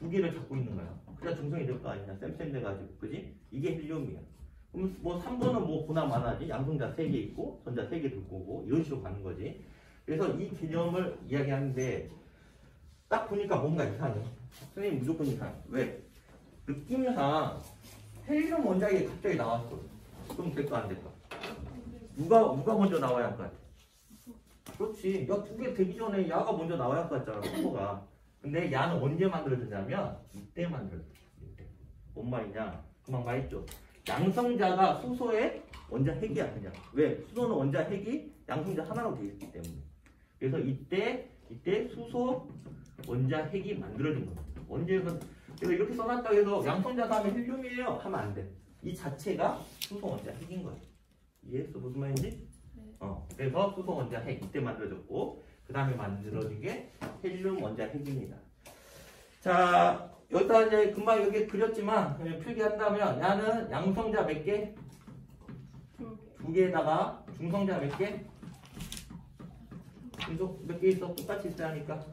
2개를 잡고 있는 거야. 그래야 중성이 될 거 아니냐? 쌤쌤 돼가지고. 그지? 이게 헬륨이야. 그럼 뭐 3번은 뭐 보나 마나지? 양성자 3개 있고 전자 3개 들 거고 이런 식으로 가는 거지. 그래서 이 개념을 이야기하는데 딱 보니까 뭔가 이상해. 선생님 무조건 이상해. 왜? 느낌상 헬륨 원자에 갑자기 나왔어. 그럼 될까 안 될까? 누가 먼저 나와야 할 것 같아? 그렇지. 야, 2개 되기 전에 야가 먼저 나와야 할 것 같잖아. 수소가. 근데 야는 언제 만들어졌냐면 이때 만들어졌어. 이때. 뭔 말이냐? 그만 말했죠. 양성자가 수소의 원자 핵이야 그냥. 왜? 수소는 원자 핵이 양성자 하나로 되어 있기 때문에. 그래서 이때 수소 원자 핵이 만들어진 겁니다. 언제에서 내가 이렇게 써놨다고 해서 양성자 다음에 헬륨이에요 하면 안 돼. 이 자체가 수소 원자 핵인 거야. 이해했어? 무슨 말인지? 네. 그래서 수소 원자 핵 이때 만들어졌고 그 다음에 만들어진 게 헬륨 원자 핵입니다. 자, 여기다 이제 금방 여기 그렸지만 표기한다면 야는 양성자 몇 개? 2개에다가 중성자 몇 개? 중성 몇 개 있어? 똑같이 있어야 하니까.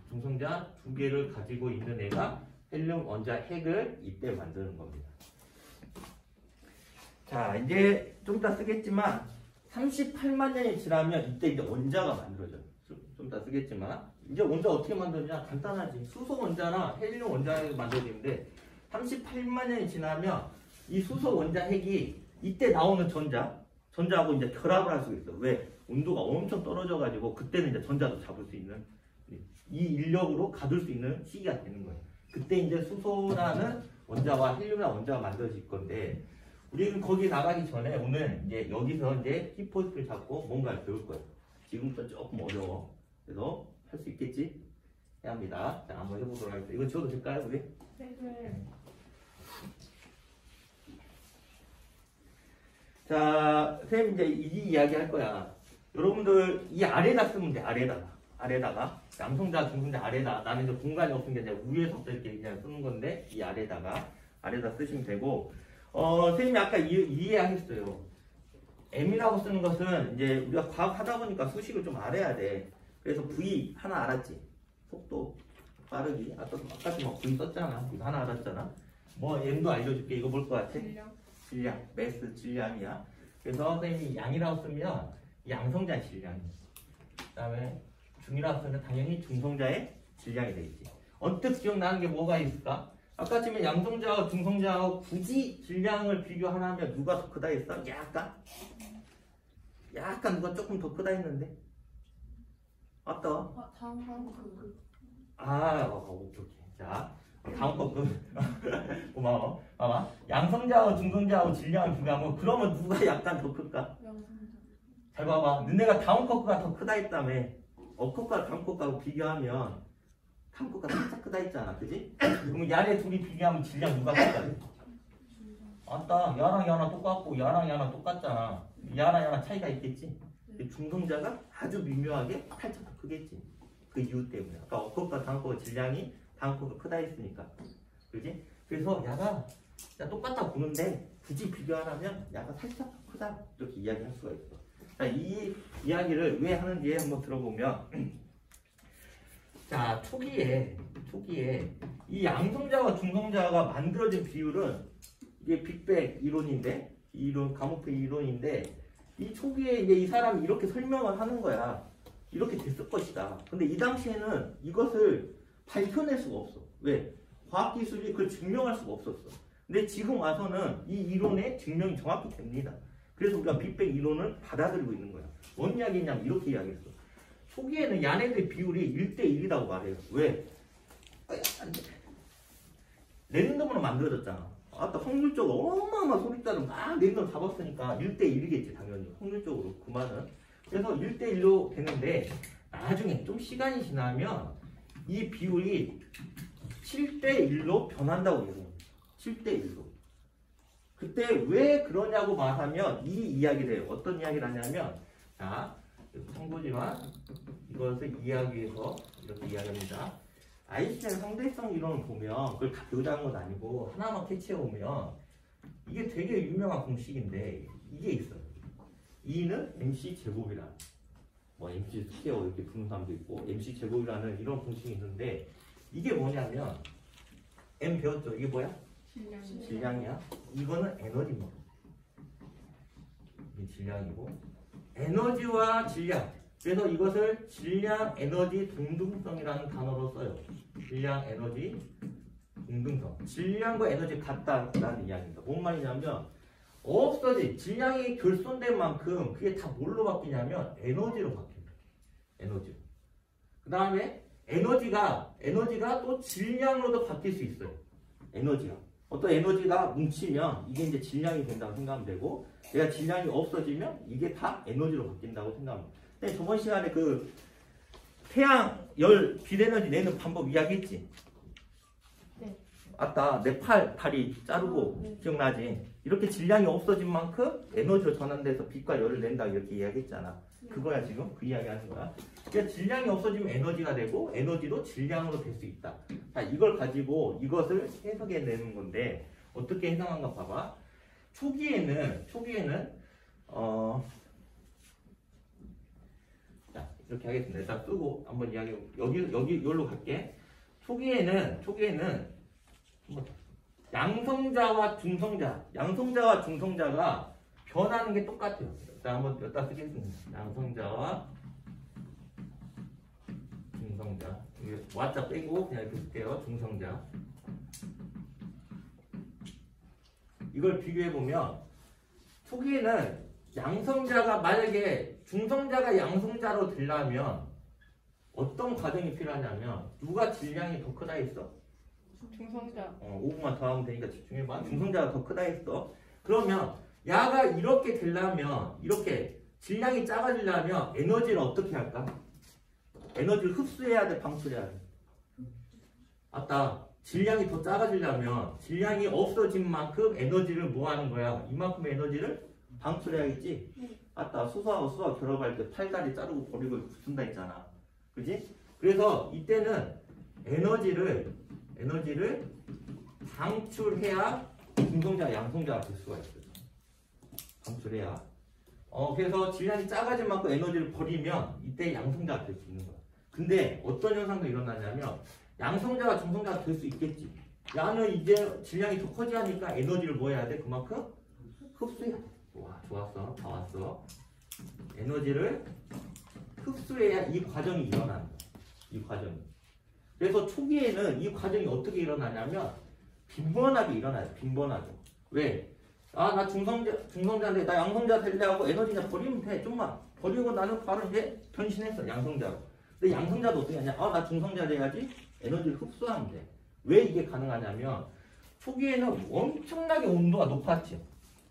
중성자 2개를 가지고 있는 애가 헬륨 원자 핵을 이때 만드는 겁니다. 자, 이제 좀 이따 쓰겠지만 38만 년이 지나면 이때 이제 원자가 만들어져요. 좀 이따 쓰겠지만 이제 원자 어떻게 만들어지냐? 간단하지. 수소 원자나 헬륨 원자가 만들어지는데 38만 년이 지나면 이 수소 원자 핵이 이때 나오는 전자하고 이제 결합을 할 수 있어. 왜? 온도가 엄청 떨어져가지고 그때는 이제 전자도 잡을 수 있는 이 인력으로 가둘 수 있는 시기가 되는 거예요. 그때 이제 수소라는 원자와 헬륨이라는 원자가 만들어질 건데 우리는 거기 나가기 전에 오늘 이제 여기서 이제 키포인트를 잡고 뭔가를 배울 거예요. 지금부터 조금 어려워. 그래서 할 수 있겠지? 해야 합니다. 자, 한번 해보도록 하겠습니다. 이거 지워도 될까요, 우리? 네. 자, 선생님 이제 이 이야기 할 거야. 여러분들 이 아래다 쓰면 돼, 아래다가. 남성자, 중성자 아래다. 나는 이제 공간이 없으니까 이제 위에서 이렇게 그냥 쓰는 건데, 이 아래다 쓰시면 되고, 선생님이 아까 이해하셨어요. M이라고 쓰는 것은 이제 우리가 과학 하다 보니까 수식을 좀 알아야 돼. 그래서 V 하나 알았지? 속도, 빠르기. 아까도 막 V 썼잖아. 이거 하나 알았잖아. 뭐 M도 알려줄게. 이거 볼 것 같아? 질량, 매스 질량이야. 그래서 선생님이 양이라고 쓰면 양성자의 질량이. 그 다음에 중이라고 쓰면 당연히 중성자의 질량이 되겠지. 언뜻 기억나는 게 뭐가 있을까? 아까 지금 양성자와 중성자하고 굳이 질량을 비교하라면 누가 더 크다 했어? 약간 누가 조금 더 크다 했는데? 맞다. 다음 오케이. 자, 다음 거 고마워. 봐봐. 양성자하고 중성자하고 질량을 비교하면 그러면 누가 약간 더 클까? 잘 봐봐. 너네가 다음 거가 더 크다 했다며. 업컷과 다음 거하고 비교하면 다음 거가 살짝 크다 했잖아. 그지? 그러면 얘네 둘이 비교하면 질량 누가 클까? 맞다. 야랑 야랑 똑같고 야랑 야랑 똑같잖아. 야랑 야랑 차이가 있겠지? 중성자가 아주 미묘하게 살짝 더 크겠지. 그 이유 때문에. 아까 업컷과 다음 거 질량이 다음 거가 크다 했으니까. 그지? 그래서 야가 똑같다 보는데 굳이 비교하라면 야가 살짝 더 크다. 이렇게 이야기할 수가 있어. 자, 이 이야기를 왜 하는지 한번 들어보면 자, 초기에 이 양성자와 중성자가 만들어진 비율은 이게 빅뱅 이론인데 이론 가모페 이론인데 이 초기에 이제 이 사람이 이렇게 설명을 하는 거야. 이렇게 됐을 것이다. 근데 이 당시에는 이것을 밝혀낼 수가 없어. 왜? 과학기술이 그걸 증명할 수가 없었어. 근데 지금 와서는 이 이론의 증명이 정확히 됩니다. 그래서 우리가 빅뱅 이론을 받아들이고 있는 거야. 뭔 이야기냐면 이렇게 이야기했어. 초기에는 야네들 비율이 1대1이라고 말해요. 왜? 랜덤으로 만들어졌잖아. 아까 확률적으로 어마어마한 소리자를 막 랜덤 잡았으니까 1대1이겠지 당연히. 확률적으로 그 말은. 그래서 1대1로 되는데 나중에 좀 시간이 지나면 이 비율이 7대1로 변한다고 해요. 7대1로. 그때 왜 그러냐고 말하면 이 이야기를 해요. 어떤 이야기를 하냐면 자, 참고지만 이것을 이해하기 위해서 이렇게 이야기합니다. 아인슈타인 상대성 이론을 보면 그걸 다 배우자는 건 아니고 하나만 캐치해오면 이게 되게 유명한 공식인데 이게 있어요. E는 MC 제곱이라 뭐 MC 스퀘어 이렇게 부르는 사람도 있고 MC 제곱이라는 이런 공식이 있는데 이게 뭐냐면 M 배웠죠? 이게 뭐야? 질량이야. 이거는 에너지입니다. 이게 질량이고 에너지와 질량. 그래서 이것을 질량 에너지 동등성이라는 단어로 써요. 질량 에너지 동등성. 질량과 에너지 같다라는 이야기입니다. 뭔 말이냐면 없어진 질량이 결손된 만큼 그게 다 뭘로 바뀌냐면 에너지로 바뀝니다. 에너지로. 그 다음에 에너지가 또 질량으로도 바뀔 수 있어요. 에너지가. 어떤 에너지가 뭉치면 이게 이제 질량이 된다고 생각하면 되고 내가 질량이 없어지면 이게 다 에너지로 바뀐다고 생각합니다. 근데 저번 시간에 그 태양, 열, 빛 에너지 내는 방법 이야기했지? 네. 아따 내 다리 자르고 네. 기억나지? 이렇게 질량이 없어진 만큼 에너지로 전환돼서 빛과 열을 낸다 이렇게 이야기했잖아. 그거야 지금 그 이야기 하는 거야. 그러니까 질량이 없어지면 에너지가 되고 에너지도 질량으로 될 수 있다. 자, 이걸 가지고 이것을 해석해 내는 건데 어떻게 해석한가 봐봐. 초기에는 자, 이렇게 하겠습니다. 일단 쓰고 한번 이야기 여기 여기로 갈게. 초기에는 한번 양성자와 중성자, 양성자와 중성자가 변하는 게 똑같아요. 자, 한번 여기다 쓰겠습니다. 양성자와 중성자. 이게 와자 빼고 그냥 이렇게 쓸게요. 중성자. 이걸 비교해보면 초기에는 양성자가 만약에 중성자가 양성자로 되려면 어떤 과정이 필요하냐면 누가 질량이 더 크다 했어? 중성자. 5분만 더 하면 되니까 집중해봐. 중성자가 더 크다 했어. 그러면 야가 이렇게 되려면 이렇게 질량이 작아지려면 에너지를 어떻게 할까? 에너지를 흡수해야 돼, 방출해야 돼? 아따, 질량이 더 작아지려면 질량이 없어진 만큼 에너지를 뭐 하는 거야? 이만큼의 에너지를 방출해야겠지? 아따, 수소하고 수소가 결합할 때 팔다리 자르고 버리고 붙는다 했잖아. 그지? 그래서 이때는 에너지를 방출해야 중성자, 양성자가 될 수가 있어요. 방출해야. 그래서 질량이 작아진 만큼 에너지를 버리면 이때 양성자가 될 수 있는 거야. 근데 어떤 현상도 일어나냐면 양성자가 중성자가 될 수 있겠지. 야는 이제 질량이 더 커지니까 에너지를 뭐 해야 돼? 그만큼 흡수해야 돼. 와, 좋았어. 다 왔어. 에너지를 흡수해야 이 과정이 일어나는 거야. 이 과정이. 그래서 초기에는 이 과정이 어떻게 일어나냐면 빈번하게 일어나요. 빈번하게. 왜? 아, 나 중성자인데 나 양성자 되려고 에너지냐 버리면 돼. 좀만. 버리고 나는 바로 이제 변신했어. 양성자로. 근데 양성자도 어떻게 하냐? 아, 나 중성자 돼야지. 에너지를 흡수하면 돼. 왜 이게 가능하냐면 초기에는 엄청나게 온도가 높았지.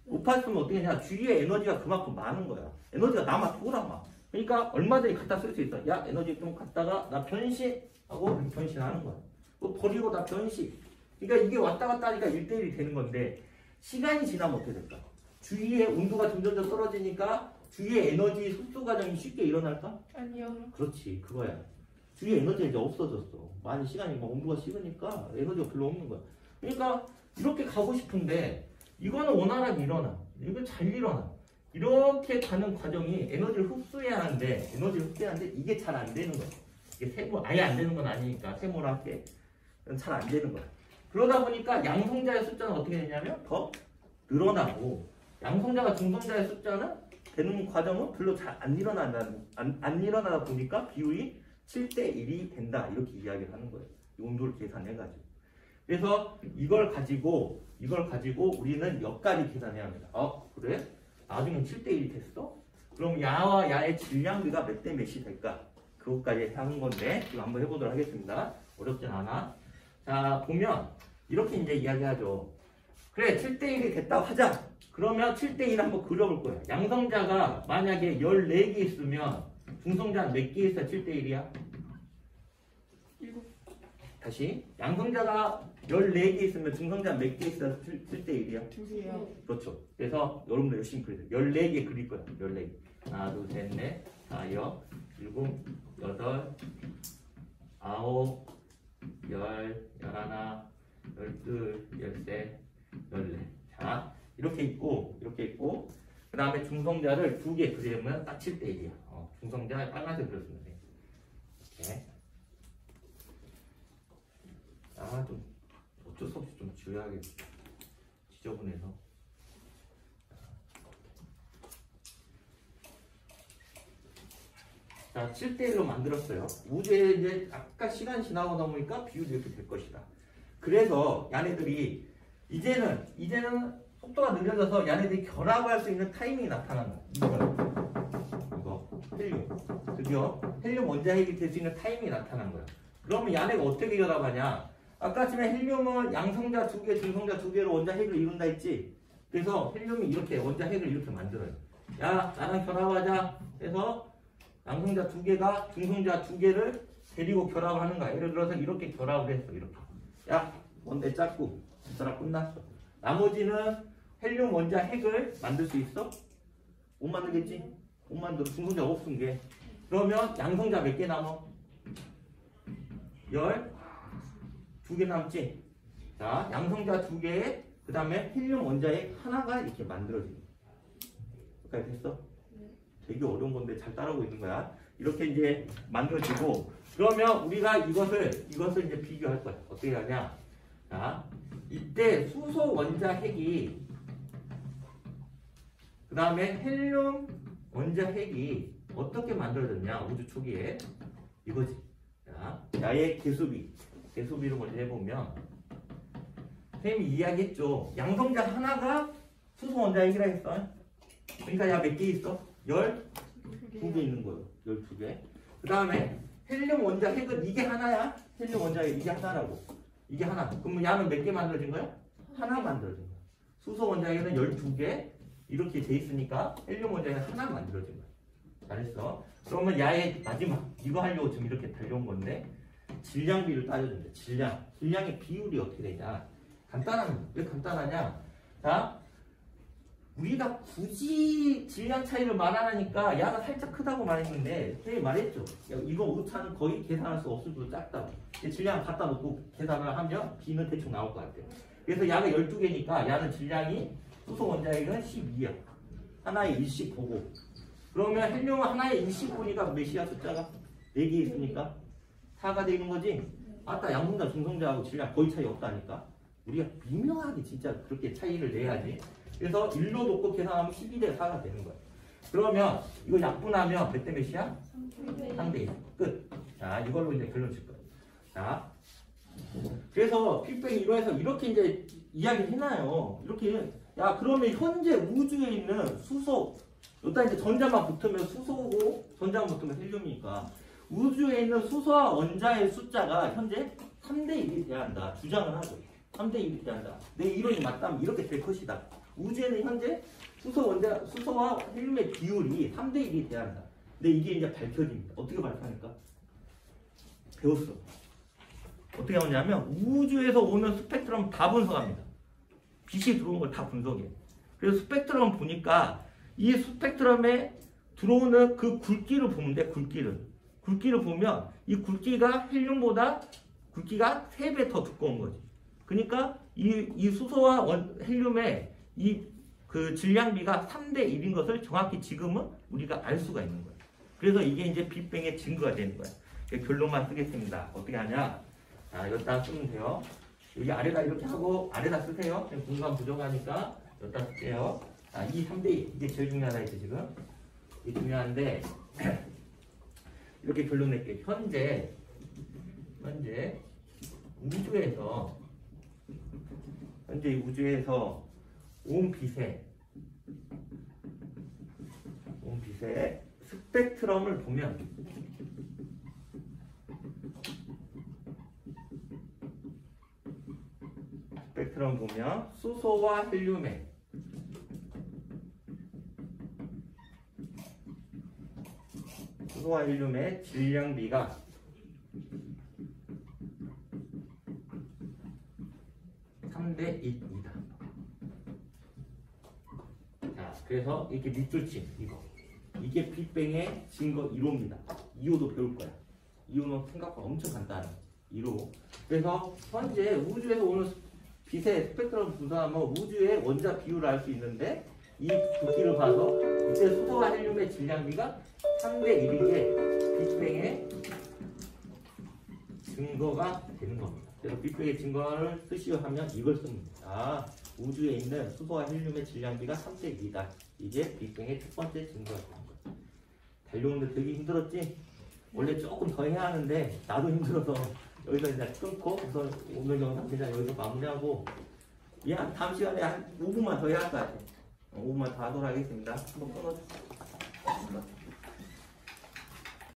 높았으면 어떻게 하냐? 주위에 에너지가 그만큼 많은 거야. 에너지가 남아 돌아와. 그러니까 얼마든지 갖다 쓸 수 있어. 야, 에너지 좀 갖다가 나 변신하고 변신하는 거야. 또 버리고 나 변신. 그러니까 이게 왔다 갔다 하니까 1대1이 되는 건데 시간이 지나면 어떻게 될까? 주위의 온도가 점점 더 떨어지니까 주위의 에너지 흡수 과정이 쉽게 일어날까? 아니요. 그렇지, 그거야. 주위에 에너지가 이제 없어졌어. 많이 시간이 막 온도가 식으니까 에너지가 별로 없는 거야. 그러니까 이렇게 가고 싶은데 이거는 원활하게 일어나. 이건 잘 일어나. 이렇게 가는 과정이 에너지를 흡수해야 하는데 이게 잘 안 되는 거야. 이게 세모 아예 안 되는 건 아니니까 세모랄게 잘 안 되는 거야. 그러다 보니까 양성자의 숫자는 어떻게 되냐면 더 늘어나고 양성자가 중성자의 숫자는 되는 과정은 별로 잘 안 일어나다 보니까 비율이 7대1이 된다. 이렇게 이야기를 하는 거예요. 이 온도를 계산해가지고. 그래서 이걸 가지고 우리는 역까지 계산해야 합니다. 그래? 나중에 7대1이 됐어? 그럼 야와 야의 질량비가 몇 대 몇이 될까? 그것까지 하는 건데 지금 한번 해보도록 하겠습니다. 어렵진 않아. 자, 보면 이렇게 이제 이야기하죠. 그래, 7대1이 됐다고 하자. 그러면 7대1 한번 그려볼 거예요. 양성자가 만약에 14개 있으면 중성자는 몇 개 있어야 7대1이야? 7. 다시. 양성자가 14개 있으면 중성자는 몇 개 있어야 7대1이야? 2개요. 그렇죠. 그래서 여러분들 열심히 그려요. 14개 그릴 거야. 14개. 하나, 둘, 셋, 넷, 다, 여, 일곱, 여덟, 아홉, 열, 열하나, 열둘, 열셋, 열넷. 자, 이렇게 있고 그 다음에 중성자를 2개 그리면 딱 7대1이야. 중성자 빨간색 그렸으면 돼. 이렇게. 좀 어쩔 수 없이 좀 지워야겠 지저분해서. 자, 7대1로 만들었어요. 우주에 이제 아까 시간 지나고 보니까 비율이 이렇게 될 것이다. 그래서 얘네들이 이제는 속도가 느려져서 얘네들이 결합할 수 있는 타이밍이 나타나는 거야. 이거 헬륨. 드디어 헬륨 원자핵이 될 수 있는 타이밍이 나타난 거야. 그러면 얘네가 어떻게 결합하냐? 아까 전에 헬륨은 양성자 2개, 중성자 2개로 원자핵을 이룬다 했지? 그래서 헬륨이 이렇게 원자핵을 이렇게 만들어요. 야, 나랑 결합하자 해서 양성자 2개가 중성자 2개를 데리고 결합하는 거야. 예를 들어서 이렇게 결합을 했어. 이렇게. 야, 원대 짰고 결합 끝났어. 나머지는 헬륨 원자핵을 만들 수 있어? 못 만들겠지? 못 만들어. 중성자 없은 게. 그러면 양성자 몇 개 남아? 2개 남지? 자, 양성자 2개에 그 다음에 헬륨 원자핵 하나가 이렇게 만들어집니다. 여기까지 됐어? 되게 어려운 건데 잘 따라오고 있는 거야. 이렇게 이제 만들어지고 그러면 우리가 이것을 이제 비교할 거야. 어떻게 하냐? 자, 이때 수소 원자핵이 그 다음에 헬륨 원자핵이 어떻게 만들어졌냐 우주 초기에 이거지. 자, 야의 개수비를 먼저 해보면 선생님이 이야기했죠. 양성자 하나가 수소 원자핵이라 했어. 그러니까 야 몇 개 있어? 12개 있는 거예요. 12개. 그 다음에 헬륨 원자핵은 이게 하나야. 헬륨 원자핵 이게 하나라고. 이게 하나. 그러면 야는 몇 개 만들어진 거야? 하나 만들어진 거야. 수소 원자핵은 12개 이렇게 돼 있으니까 헬륨 원자핵은 하나 만들어진 거야. 잘했어. 그러면 야의 마지막 이거 하려고 지금 이렇게 달려온 건데 질량비를 따져준대. 질량의 비율이 어떻게 되냐. 왜 간단하냐. 자, 우리가 굳이 질량 차이를 말 안 하니까 야가 살짝 크다고 말했는데 선생님이 말했죠. 야, 이거 오차는 거의 계산할 수 없을 정도로 작다고. 질량 갖다 놓고 계산을 하면 B는 대충 나올 것 같아요. 그래서 야가 12개니까 야는 질량이 수소 원자핵은 12야. 하나에 1씩 보고. 그러면 헬륨은 하나에 1씩 보니까 몇이야 숫자가? 4개 있으니까 4가 되는 거지. 아까 양성자, 중성자하고 질량 거의 차이 없다니까. 우리가 미묘하게 진짜 그렇게 차이를 내야지. 그래서 1로 놓고 계산하면 12대 4가 되는 거야. 그러면 이거 약분하면 몇 대 몇이야? 3대 1. 끝. 자, 이걸로 이제 결론 칠 거야. 자, 그래서 빅뱅 이론에서 이렇게 이제 이야기를 해놔요. 이렇게. 야, 그러면 현재 우주에 있는 수소, 여기다 이제 전자만 붙으면 수소고, 전자만 붙으면 헬륨이니까. 우주에 있는 수소와 원자의 숫자가 현재 3대 1이 돼야 한다. 주장을 하죠. 3대 1이 돼야 한다. 내 이론이 맞다면 이렇게 될 것이다. 우주에는 현재 수소와 헬륨의 비율이 3대 1이 돼야 한다. 근데 이게 이제 밝혀집니다. 어떻게 밝혀합니까? 배웠어. 어떻게 하냐면 우주에서 오는 스펙트럼 다 분석합니다. 빛이 들어오는 걸 다 분석해요. 그래서 스펙트럼 보니까 이 스펙트럼에 들어오는 그 굵기를 보면 돼. 굵기를 보면 이 굵기가 헬륨보다 굵기가 3배 더 두꺼운 거지. 그러니까 이 수소와 헬륨의 이 그 질량비가 3대 1인 것을 정확히 지금은 우리가 알 수가 있는 거야. 그래서 이게 이제 빅뱅의 증거가 되는 거야. 결론만 쓰겠습니다. 어떻게 하냐? 자, 여기다 쓰면 돼요. 여기 아래다 이렇게 하고 아래다 쓰세요. 공간 부족하니까 여기다 쓸게요. 자, 이 3대 1 이게 제일 중요하다 했죠 지금. 이게 중요한데 이렇게 결론 낼게요. 현재 우주에서 온 빛의 스펙트럼을 보면 수소와 헬륨의 질량비가 대 1이다. 자, 그래서 이렇게 밑줄침 이게 빅뱅의 증거 1호입니다. 2호도 배울 거야. 2호는 생각보다 엄청 간단해. 1호. 그래서 현재 우주에서 오는 빛의 스펙트럼 분석하면 우주의 원자 비율을 알 수 있는데 이 굵기를 봐서 이때 수소와 헬륨의 질량비가 3대 1인 게 빅뱅의 증거가 되는 겁니다. 그래서 빅뱅의 증거를 쓰시오 하면 이걸 씁니다. 아, 우주에 있는 수소와 헬륨의 질량비가 3대 2다. 이게 빅뱅의 첫 번째 증거가 되는 거야. 달려오는데 되게 힘들었지? 원래 조금 더 해야 하는데 나도 힘들어서 여기서 이제 끊고 우선 오늘 영상 그냥 여기서 마무리하고 미안 다음 시간에 한 5분만 더 해야 할 것 같아. 5분만 더 하도록 하겠습니다. 한번 끊어주세요.